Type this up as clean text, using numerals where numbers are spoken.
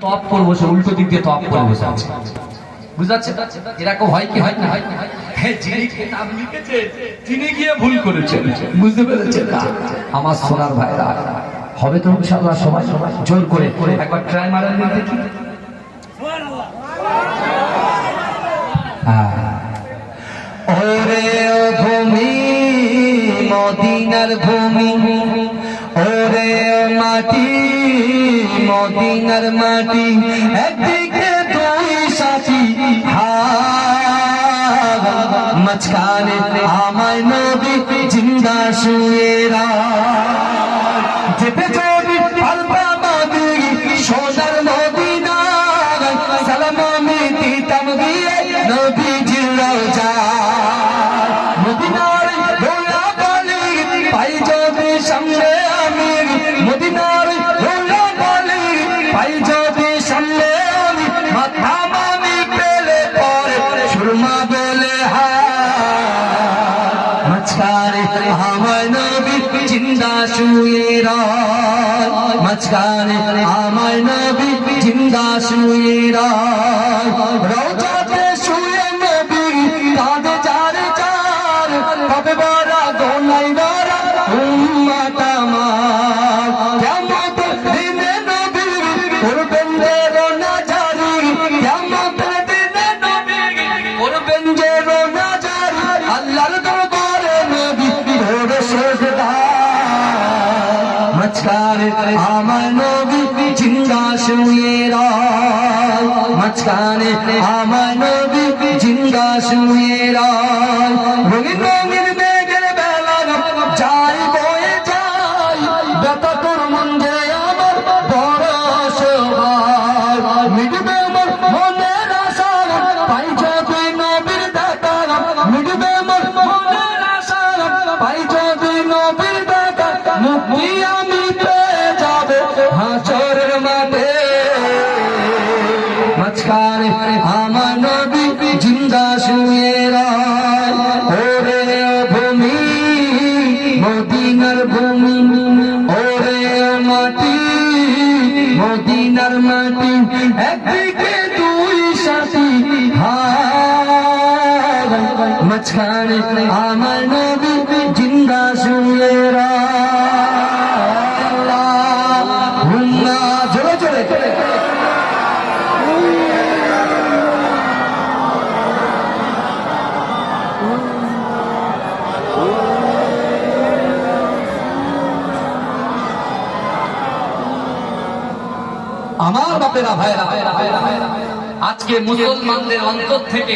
তপ করে বসে, উল্টো দিক দিয়ে তপ করে বসে আছে। বুঝাচ্ছে এরকম হয় কি হয় না? যিনি কিতাব লিখেছে তিনি গিয়ে ভুল করেছেন, বুঝতে পেরেছেন না? আমার সোনার ভাইরা, হবে তো ইনশাআল্লাহ সবাই জোর করে একবার ট্রাই মারেন দেখি। ওরে ভূমি মদিনার ভূমি, ওরে মাটি মদিনার মাটি, একদিকে দুই সাথী মাঝখানে আমায় নবী জিন্দা শুয়ে যেতে চলি পাল্টা বাদি সোনার মদিনা, সালাম আমি দিতাম গিয়ে নবী জিল্লাও যা মদিনার রোলা বলি পাই যদি সামনে আমি, মদিনার রোলা বলি পাই যদি সামনে আমি, মাথা মানি পেলে পরে সুরমা বলে মাঝখানে আমার নবী জিন্দা শুয়ে মাঝখানে আমার নবী জিন্দা শুয়ে রওজাতে শুয়ে নবী কাঁদে চার চার, তবে বড় গোনাই বড় উম্মত আমার, কিয়ামত দিনে নবী করবেন যে রোনাজারি, কিয়ামত দিনে নবী করবেন যে রোনাজারি, আল্লাহর দরবারে নবী করে সেজদা, মাঝখানে আমার নবী জিন্দা শুয়ে মাঝখানে আমার নবী জিন্দা শুয়ে রঙিন রঙিন মেঘের বেলা যাই বয়ে যাই, ব্যথা তোর মন যে আমার বড় সবার, মিটবে মোর মনের আশা পাই যদি নবীর দেখা, মিটবে মোর মনের আশা পাই যদি নবীর দেখা, মুক্তি আমি পেয়ে যাবে হাসরের মাঠে, মাঝখানে আমার নবী জিন্দা শুয়ে ওরে ভূমি মদিনার ভূমি, ওরে মাটি মদিনার মাটি, একদিকে দুই সাথী মাঝখানে আমার নবী জিন্দা শুয়ে জোরে জোরে আমার বাপেরা ভাইরা, আজকে মুসলমানদের অন্তর থেকে